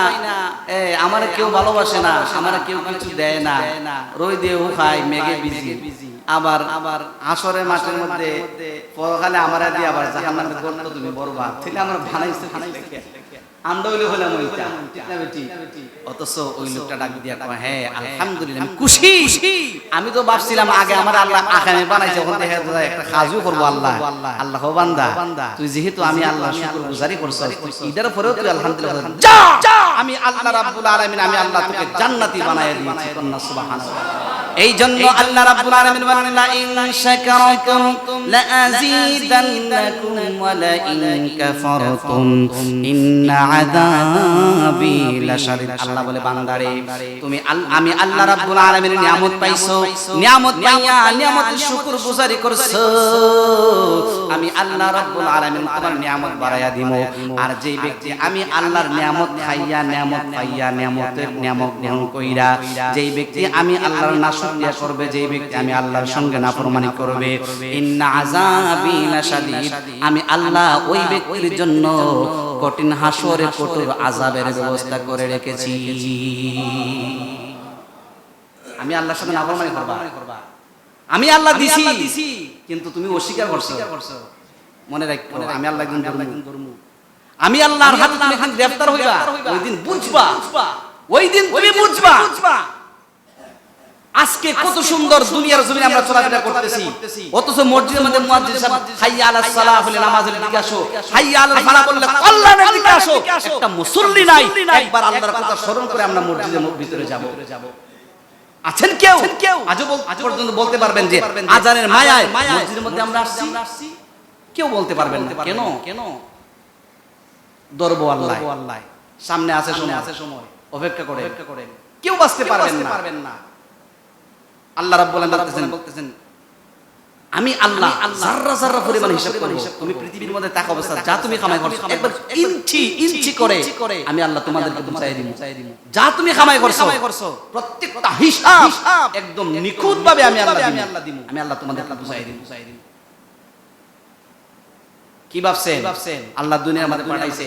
আমার কেউ ভালোবাসে না, আমার কেউ কিছু দেয় না, রই দিয়ে খাই, মেঘে বিজি, আবার হাসরের মাঠের মধ্যে পরকালে আমার দিয়ে আবার জাহান্নামের গর্ত তুমি বরবাদ, তাহলে আমার বানাইছে আমরা হইলে হলাম ওইটা, ঠিক না বেটি? অথচ ওই লোকটা ডাক দিয়া কয় হ্যাঁ আলহামদুলিল্লাহ আমি খুশি। আমি তো ভাবছিলাম আগে আমার আল্লাহ আকামে বানাইছে, ওখান থেকে একটা কাজও করবো আল্লাহ। আল্লাহ বান্দা তুই যেহেতু আমি আল্লাহ শুকরগুজারি করছ, ঈদের পরেও তুই আলহামদুলিল্লাহ যা, আমি আল্লাহ রাব্বুল আলামিন আমি আল্লাহ তোকে জান্নাতি বানায় দিয়েছি। সুবহানাল্লাহ। এই জন্য আল্লাহ রাব্বুল আলামিন বলেন লা ইন শাকারতুম লা আযীদান্নাকুম ওয়া লা ইন কাফারতুম ইন্না আযাবি লাশাদীদ। আল্লাহ বলে বান্দারে তুমি আমি আল্লাহ রাব্বুল আলামিনের নিয়ামত পাইছো, নিয়ামত পাইয়া নিয়ামতের শুকরগুজারি করছো, আমি আল্লাহ রাব্বুল আলামিন তোমার নিয়ামত বাড়ায়া দিমু। আর যেই ব্যক্তি আমি আল্লাহর নিয়ামত খাইয়া নিয়ামত পাইয়া নিয়ামতের নিয়ামত গ্রহণ কইরা যেই ব্যক্তি আমি আল্লাহর নাশকরিয়া করবে, যেই ব্যক্তি আমি আল্লাহর সঙ্গে নাফরমানি করবে, ইন্না আযাবি লাশাদীদ, আমি আল্লাহ ওই ব্যক্তির জন্য কঠিন হাসরে কঠোর আযাবের ব্যবস্থা করে রেখেছি। আমি আল্লাহর সঙ্গে নাফরমানি করবা, আমি আল্লাহ দিছি কিন্তু তুমি অস্বীকার করছো। মনে রাখো আমি আল্লাহ একজন ধর্ম, আমি আল্লাহর হাতে তুমি এখন গ্রেফতার হইবা, ওই দিন বুঝবা, ওই দিন তুমি বুঝবা আজকে কত সুন্দর দুনিয়ার জমিনে আমরা চলাফেরা করতেছি, অথচ মসজিদের মধ্যে মুয়াজ্জিন সাহেব হাইয়া আলাস সালাহ বলে নামাজের দিকে আসো, হাইয়া আলাল ফালাহ বললে কল্যাণের দিকে আসো, একটা মুসল্লি নাই একবার আল্লাহর কথা স্মরণ করে আমরা মসজিদের ভিতরে যাব। আছেন কেউ আজও পর্যন্ত বলতে পারবেন যে আজানের মায়ায় মসজিদের মধ্যে আমরা আসছি? কেউ বলতে পারবেন না। কেন? দরব আল্লাহ, সামনে আছে সময়, অপেক্ষা করে কেউ বাঁচতে পারবেন না। আল্লাহ রাব্বুল আলামিন বলতেছেন আমি আল্লাহ যাররা যাররা পরিমাণ হিসাব করব, তুমি পৃথিবীর মধ্যে তাক অবস্থা যা তুমি কামাই করছো একবার ইঞ্চি করে আমি আল্লাহ তোমাদেরকে বুঝাই দিব। যা তুমি কামাই করছো প্রত্যেকটা হিসাব একদম নিখুঁত ভাবে আমি আল্লাহ দিব, আমি আল্লাহ তোমাদেরকে বুঝাই দিব। কি ভাবছেন আল্লাহ দুনিয়ার মধ্যে পাঠাইছে,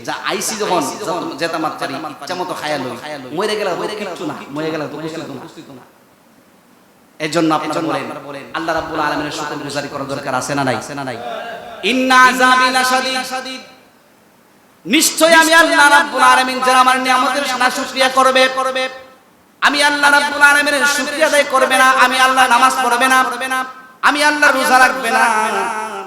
যা আইছি যখন যেটা মাত্রারি ইচ্ছা মতো খায়া লই, মরে গেল কিচ্ছু না, মরে গেল তো বুঝতো না। এজন্য আপনারা বলেন আল্লাহ রাব্বুল আলামিনের শুকরগুজারি করা দরকার আছে না নাই? ইন্না আযাবি লাশাদীদ, নিশ্চয় আমি আল্লাহ রাব্বুল আলামিন যারা আমার নিয়ামতের নাশুকরিয়া করবে, আমি আল্লাহ রাব্বুল আলামিনের শুকরিয়া আদায় করবে না, আমি আল্লাহ নামাজ পড়বে না, আমি আল্লাহ রোজা রাখবে না,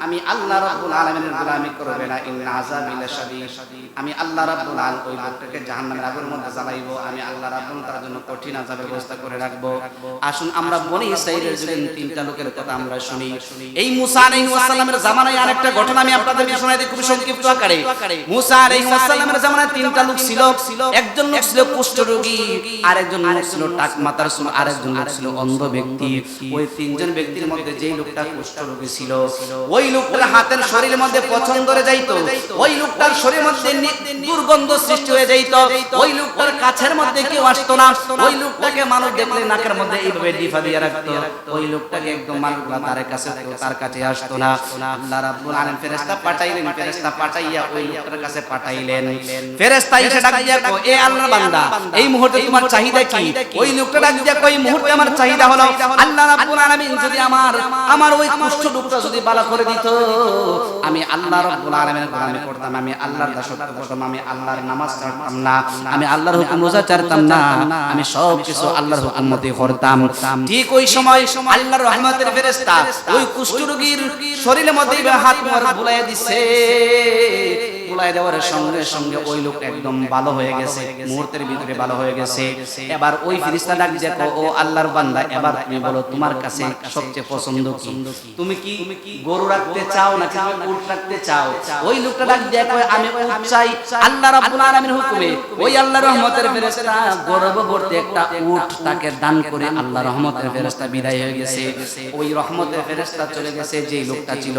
আমি আল্লাহ রাব্বুল আলামিনের গোলামি করবে না, ইন্না আযাবি লাশাদীদ, আমি আল্লাহ রাব্বুল আলামিন ওই লোকটাকে জাহান্নামের আগুনের মধ্যে জ্বালাইবো, আমি আল্লাহ রাব্বুল তার জন্য কঠিন আযাবের ব্যবস্থা করে রাখবো। আসুন আমরা বনি ইসরাঈলের যুগের তিনটা লোকের কথা আমরা শুনি। এই মুসা আলাইহিস সালামের জামানায় আরেকটা ঘটনা আমি আপনাদেরকে শোনাই দিই খুব সংক্ষিপ্ত আকারে। মুসা আলাইহিস সালামের জামানায় তিনটা লোক ছিল, একজন লোক ছিল কুষ্ঠরোগী, আরেকজন লোক ছিল টাক মাথার চুল, আরেকজন লোক ছিল অন্ধ ব্যক্তি। ওই তিনজন ব্যক্তির মধ্যে যেই লোকটা কুষ্ঠরোগী ছিল, ওই লোকটার হাতের শরীরের মধ্যে পছন্দ ধরে যাইতো, ওই লোকটার শরীরের মধ্যে দুর্গন্ধ সৃষ্টি হয়ে যাইতো, ওই লোকটার কাছের মধ্যে কেউ আসতো না, ওই লোকটাকে মানুষ দেখলে নাকের মধ্যে এইভাবে ডিফা দিয়ে রাখতো, ওই লোকটাকে একদম মানুষগুলা তার কাছে আসতো না। আল্লাহ রাব্বুল আলামিন ফেরেশতা পাঠাইলেন, ফেরেশতা পাঠাইয়া ওই লোকটার কাছে পাঠাইলেন। ফেরেশতা এসে ডাক দিয়া কয়, এ আল্লাহর বান্দা, এই মুহূর্তে তোমার চাহিদা কি? ওই লোকটা ডাক দিয়া কয়, এই মুহূর্তে আমার চাহিদা হলো আল্লাহ রাব্বুল আলামিন যদি আমার ওই কুষ্ঠ রোগটা যদি ভালো করে দিত, আমি আল্লাহ রাব্বুল আলামিনের গোলামি করতাম, আমি আল্লাহর দাসত্ব করতাম, আমি আল্লাহর নামাজ ছাড়তাম না, আমি আল্লাহর হুকুম রোজা ছাড়তাম না, আমি সব কিছু আল্লাহর হুকুম মতে করতাম। ঠিক ওই সময় আল্লাহর রহমতের ফেরেশতা ওই কুষ্ঠরোগীর শরীরের মধ্যে হাত বুলাইয়া দিছে, বুলাই দেওয়ার সঙ্গে সঙ্গে ওই লোক একদম ভালো হয়ে গেছে, মুহূর্তের ভিতরে ভালো হয়ে গেছে। এবার ওই ফেরেশতা ডাক দিয়ে কয়, ও আল্লাহর বান্দা, এবার তুমি বলো তোমার কাছে সবচেয়ে পছন্দ কি? তুমি কি গরু রাখতে চাও নাকি উট রাখতে চাও? ওই লোকটা ডাক দিয়ে কয়, আমি উট চাই। আল্লাহ রাব্বুল আলামিনের হুকুমে ওই আল্লাহর রহমতের ফেরেশতা গর্ভবতী একটা উট তাকে দান করে আল্লাহর রহমতের ফেরেশতা বিদায় হয়ে গেছে। ওই রহমতের ফেরেশতা চলে গেছে যেই লোকটা ছিল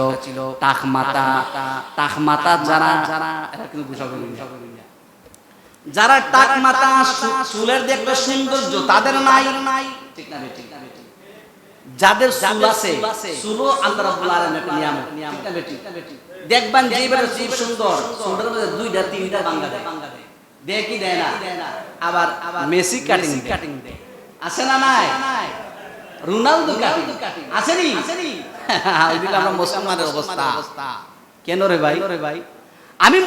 টাকমাতা যারা টাকমাতা চুলের দেখতে সৌন্দর্য তাদের নাই, ঠিক না? যাদের চুল আছে, চুলও আল্লাহ রাব্বুল আলামিনের নিয়ামত, ঠিক না? দেখবেন যেইবারে চুল সুন্দর, চুলের মধ্যে দুইটা তিনটা বাঙ্গা দেয়, দেয় কি দেয় না? আবার মেসি কাটিং দেয়, আছে না নাই? রোনালদো কাটিং আসেনি? ওইদিকে আমরা মুসলমানের অবস্থা কেন রে ভাই? আমি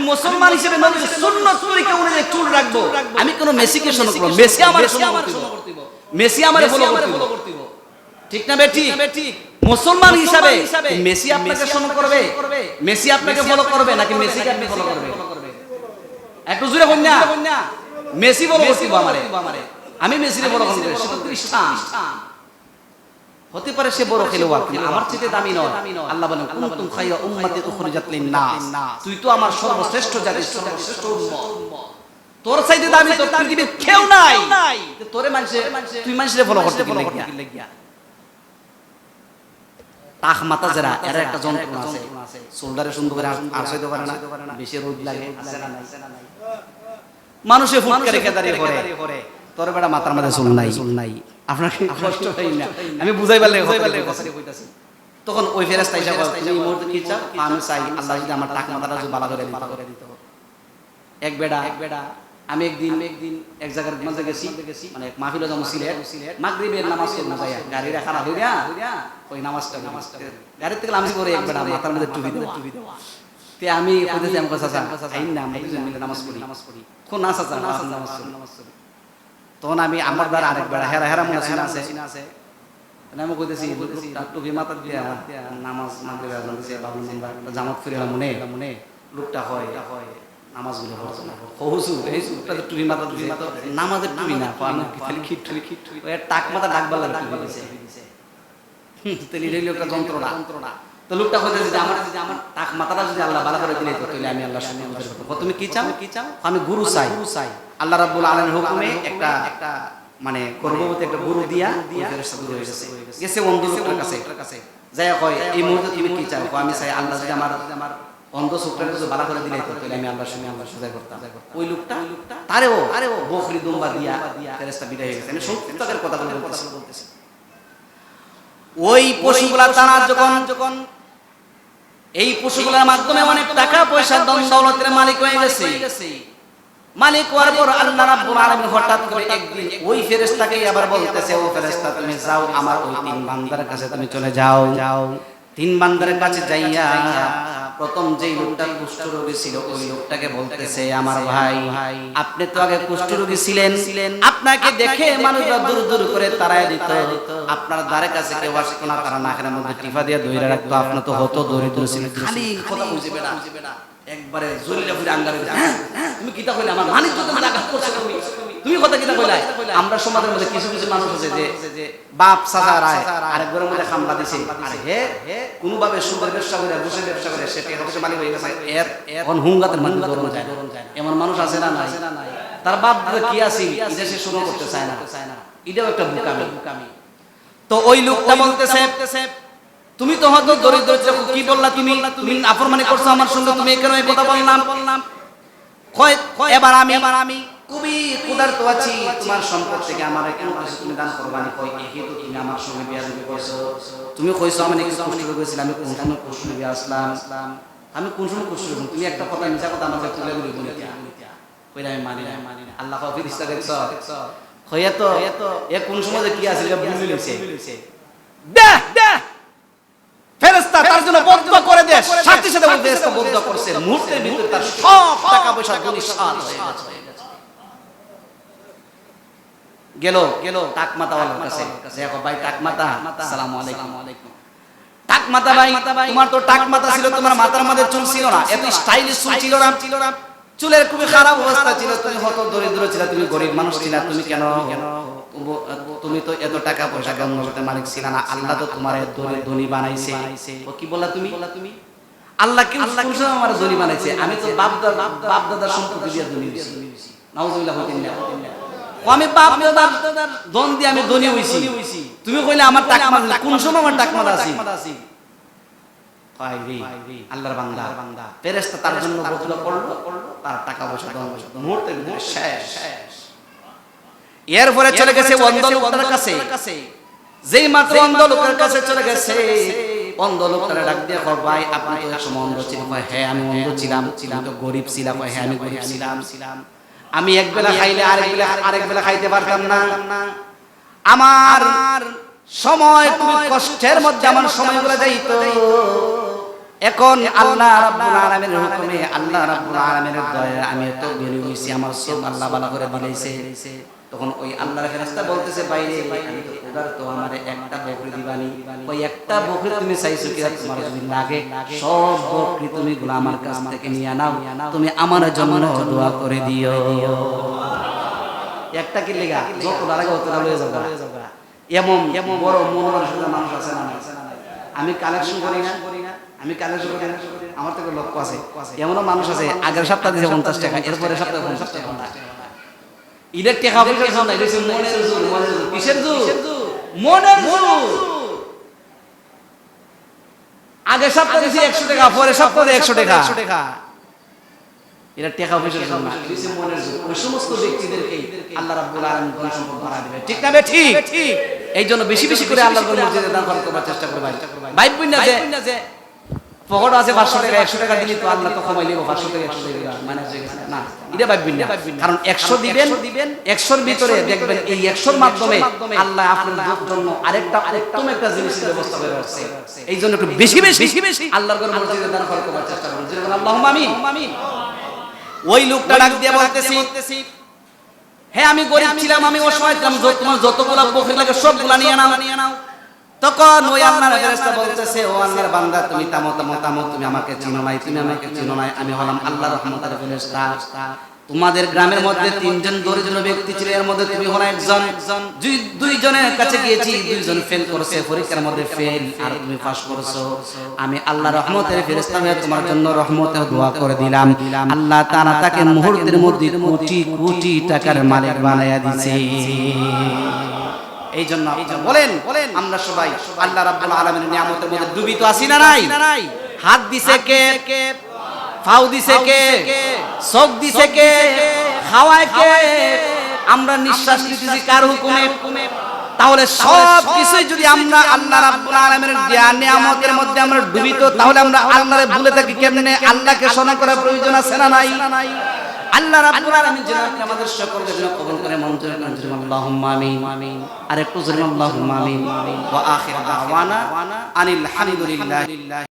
মুসলমান হিসেবে নবীর সুন্নাত তরিকা অনুযায়ী চুল রাখবো, আমি কোন মেসিকে শোনো করব, মেসি আমার ফলো করতে, ঠিক না বেঠিক? মুসলমান হিসাবে মেসি আপনাকে শোনো করবে, মেসি আপনাকে ফলো করবে নাকি মেসিকে আপনি ফলো করবে? একটু জোরে বল না। মেসি ফলো করব আমারে, আমি মেসিকে ফলো করব, সে খ্রিস্টান হতে পারে, সে বড় খেলোয়াড়, কিন্তু আমার চেয়ে দামি নয়। আল্লাহ বলেন, কুনতুম খায়রা উম্মাতিন উখরিজাত লিন-নাস, তুই তো আমার সর্বশ্রেষ্ঠ জাতি, সর্বশ্রেষ্ঠ উম্মত, তোর চাইতে দামি তো পৃথিবীর কেউ নাই, তোরে তুই মানুষের ফলো করতে কি লাগিয়া? টাকমাতা যারা, এরা একটা যন্ত্রণা আছে, শোল্ডারে সুন্দর করে আরসাইতে পারে না, বেশি রোদ লাগে, আছে না নাই? মানুষে ফুটকে রেখে দাঁড়িয়ে পড়ে, তোর বেটা মাথার মধ্যে চুল নাই, আপনার কষ্ট হয় না? আমি বুঝাই পারলে কথাটি কইতাছি। তখন ওই ফেরেশতা এসে বলে, তুমি এই মুহূর্তে কি চাও? আমি চাই আল্লাহ যদি আমার টাক মাথাটা যদি ভালো করে দিত। এক বেড়া আমি একদিন এক জায়গার মাঝে গেছি, মানে মাহফিলে যাবো সিলেট, মাগরিবের নামাজ পড়তে যাই, গাড়ি রাখা না হইয়া ওই নামাজটা গাড়ির থেকে নামছি করে এক বেড়া মাথার মধ্যে টুপি দেওয়া, তে আমি কইতেছি আমি চাচা আইন না আমরা দুজন মিলে নামাজ পড়ি কোন না চাচা নামাজ পড়ি তখন আমি আমার দ্বারা আরেক বেড়া হেরা হেরা মনে আছে আমি কইতেছি টুপি মাথা দিয়া নামাজ মাগরিব আজান দিছে বাবু আমরা জামাত ফিরে মনে লোকটা হয় নামাজগুলো পড়ছে না হুজুর এই লোকটা তো টুপি মাথা দিছে তো নামাজের টুপি না আমি খালি খিট ওই টাক মাথা ডাক বালা টুপি দিছে তেলি রেলিও একটা যন্ত্রণা তো লোকটা কইতেছে যে আমার টাক মাথাটা যদি আল্লাহ ভালো করে দিলে তো তাহলে আমি আল্লাহর সামনে করব তুমি কি চাও আমি গুরু চাই আল্লাহ রাব্বুল আলামিনের হুকুমে একটা মানে গর্ভবতী একটা গরু দিয়া ফেরেশতা দূর হয়ে গেছে অন্ধ লোকটার কাছে যাই কয় এই মুহূর্তে তুমি কি চাও আমি চাই আল্লাহ যদি আমার অন্ধ চোখটাকে যদি ভালো করে দিলে তো তাহলে আমি আল্লাহর সামনে আল্লাহ সুজা করতাম ওই লোকটা তারেও বকরি দুম্বা দিয়া ফেরেশতা বিদায় হয়ে গেছে আমি সত্যের কথা বলতেছি ওই পশুগুলা তারা যখন এই পশুগুলোর মাধ্যমে অনেক টাকা পয়সা ধন দৌলতের মালিক হয়ে গেছে মালিক হওয়ার পর আল্লাহ রাব্বুল আলামিন হঠাৎ করে একদিন ওই ফেরেশতাকে আবার বলতেছে ও ফেরেশতা তুমি যাও আমার ওই তিন বান্দার কাছে তুমি চলে যাও তিন বান্দার কাছে যাইয়া প্রথম যেই লোকটা কুষ্ঠরোগী ছিল ওই লোকটাকে বলতেছে আমার ভাই আপনি তো আগে কুষ্ঠরোগী ছিলেন আপনাকে দেখে মানুষরা দূর দূর করে তাড়ায় দিত আপনার দ্বারে কাছে কেউ আসতো না তারা নাকের মধ্যে টিপা দিয়ে ধরে রাখতো আপনি তো হতো দরিদ্র ছিলেন খালি কথা বুঝবে না একবারে জলিলা ফুলে আঙ্গারে তুমি কিতা কইলা আমার মানিক তো তুমি আঘাত করছো তুমি কথা কিতা কইলা আমরা সমাজের মধ্যে কিছু মানুষ আছে যে বাপ চাচা রায় আরেকবারের মধ্যে খামলা দিছে আরে হে কোন ভাবে সুদের ব্যবসা করে বসে ব্যবসা করে সেটা হচ্ছে মালিক হয়ে গেছে এর কোন হুঙ্গাতের মধ্যে দরন যায় এমন মানুষ আছে না নাই তার বাপ দাদা কি আছে এটা সে শুরু করতে চায় না এটাও একটা বুকামি তো ওই লোকটা বলতেছে তুমি তো হয়তো দরিদ্র কি বললা তুমি নাফরমানি করছো আমার সঙ্গে তুমি কেন এই কথা বললাম এবার আমি খুবই ক্ষুধার্ত আছি তোমার সম্পদ থেকে আমার কেন কিছু তুমি দান করবানি কই এই তো তুমি আমার সঙ্গে বিয়াদবি করছো তুমি কইছো আমি নাকি কষ্ট করে গেছিলাম আমি কোন সময় কষ্ট করে আসলাম আমি কোন সময় কষ্ট করে তুমি একটা কথা মিছা কথা আমাকে তুলে বলি কইলা আমি মানি না আল্লাহ ফেরেশতা দেখছো হয়তো এ কোন সময় কি আছে এটা ভুলে লইছে দে ফেরেশতা তার জন্য বদদুয়া করে দেয় সাথে সাথে ফেরেশতা বদদুয়া করছে মুহূর্তের ভিতর তার সব টাকা পয়সা দুনিশাত হয়ে গেছে গেল টাক মাতাওয়ালার কাছে দেখো ভাই টাক মাতা আসসালামু আলাইকুম টাক মাতা ভাই তোমার তো টাক মাতা ছিল তোমার মাথার মধ্যে চুল ছিল না এত স্টাইলিশ চুল ছিল না চুলের খুবই খারাপ অবস্থা ছিল তুমি কত দরিদ্র ছিল তুমি গরিব মানুষ ছিল তুমি কেন তুমি তো এত টাকা পয়সা গঙ্গবতে মালিক ছিল না আল্লাহ তো তোমার ধনী বানাইছে ও কি বললা তুমি আল্লাহ কি আমার ধনী বানাইছে আমি তো বাপ দাদার সম্পত্তি দিয়ে ধনী হইছি নাউজুবিল্লাহ আমি বাপ দাদার ধন দিয়ে আমি ধনী হইছি তুমি কইলে আমার টাকা মাথা কোন সময় আমার টাকা মাথা আছে আল্লাহর বান্দা ফেরেশতা তার জন্য বদলা করলো তার টাকা পয়সা মুহূর্তের ভিতরে শেষ এরপরে চলে গেছে অন্ধ লোকটার কাছে যেই মাত্র অন্ধ লোকের কাছে চলে গেছে অন্ধ লোকটারে ডাক দিয়ে কয় ভাই আপনি তো এক সময় অন্ধ ছিলেন কয় হ্যাঁ আমি অন্ধ ছিলাম তো গরিব ছিলাম কয় হ্যাঁ আমি গরিব ছিলাম আমি এক বেলা খাইলে আরেক বেলা খাইতে পারতাম না আমার সময় তুমি কষ্টের মধ্যে আমার সময়গুলো যাইতো এখন আল্লাহ রাব্বুল আলামিনের হুকুমে আল্লাহ রাব্বুল আলামিনের দয়ায় আমি তো বেরিয়ে হইছি আমার সব আল্লাহ ভালো করে দিলাইছে তখন ওই আল্লাহর ফেরেশতা বলতেছে বাইরে আমি তো ক্ষুধার্ত আমারে একটা বকরি দিবানি ওই একটা বকরি তুমি চাইছো কি তোমার যদি লাগে সব বকরি তুমি গুলো আমার কাছ থেকে নিয়ে নাও তুমি আমার জন্য দোয়া করে দিও একটা কি লেগা যত লাগে অত লয়ে যাবা এমন বড় মনোমানসিক মানুষ আছে না আমি কালেকশন করি না আমার তো লক্ষ্য আছে এমনও মানুষ আছে আগের সপ্তাহ দিয়েছে 50 টাকা এরপরে সপ্তাহে 50 টাকা ঈদের টাকা পয়সা নাই দিয়েছে মনের জোর কিসের জোর মনের জোর আগের সপ্তাহে দিয়েছে 100 টাকা পরে সপ্তাহে 100 টাকা এরা টাকা পয়সা জন্য না দিয়েছে মনের জোর ওই সমস্ত ব্যক্তিদেরকে আল্লাহ রাব্বুল আলামিন ধন সম্পদ বাড়া দিবেন ঠিক না ঠিক এই জন্য বেশি বেশি করে আল্লাহর মসজিদে দান করবার চেষ্টা করবেন ভাই বুঝ না যে পকেট আছে 500 টাকা 100 টাকা দিলি তো আল্লাহ তো কমাই লিবো 500 টাকা 100 টাকা মানে না এটা ভাববেন না কারণ 100 দিবেন 100 এর ভিতরে দেখবেন এই 100 এর মাধ্যমে আল্লাহ আপনার জন্য আরেকটা উত্তম একটা জিনিসের ব্যবস্থা করে রাখছে এইজন্য একটু বেশি বেশি আল্লাহর ঘর মসজিদে দান খরচ করার চেষ্টা করুন যেরকম আল্লাহুম্মা আমিন ওই লোকটা ডাক দিয়ে বলতেছি হ্যাঁ আমি গরিব ছিলাম আমি অসহায় ছিলাম তোমার যতগুলা বকরি লাগে সবগুলা নিয়ে নাও তখন ওই আল্লাহর ফেরেশতা বলতেছে ও আল্লাহর বান্দা তুমি থামো তুমি আমাকে চিনো নাই আমি হলাম আল্লাহর রহমতের ফেরেশতা তোমাদের গ্রামের মধ্যে 3 জন দরিদ্র ব্যক্তি ছিল এর মধ্যে তুমি হলো একজন দুইজনের কাছে গিয়েছি দুইজন ফেল করেছে পরীক্ষার মধ্যে ফেল আর তুমি পাস করেছো আমি আল্লাহর রহমতের ফেরেশতা হয়ে তোমার জন্য রহমতের দোয়া করে দিলাম আল্লাহ তাআলা তাকে মুহূর্তের মধ্যে কোটি কোটি টাকার মালিক বানায়া দিয়েছে এই জন্য বলেন আমরা সবাই আল্লাহ রাব্বুল আলামিনের নিয়ামতের মধ্যে ডুবিত আছি না নাই হাত দিছে কে ফাউ দিছে কে চোখ দিছে কে খাওয়ায় কে আমরা নিঃশ্বাস নিতেছি কার হুকুমে তাহলে সব কিছুই যদি আমরা আল্লাহ রাব্বুল আলামিনের নিয়ামতের মধ্যে আমরা ডুবিত তাহলে আমরা আল্লাহরে ভুলে থাকি কেমনে আল্লাহকে স্মরণ করার প্রয়োজন আছে না নাই আল্লাহ রাব্বুল আলামিন যেন আমাদের সকলকে যেন কবুল করে মঞ্জুর করেন আল্লাহুম্মা আমিন আর একটু জোরে আল্লাহুম্মা আমিন ওয়া আখির দাওয়ানা আনিল হামদুলিল্লাহ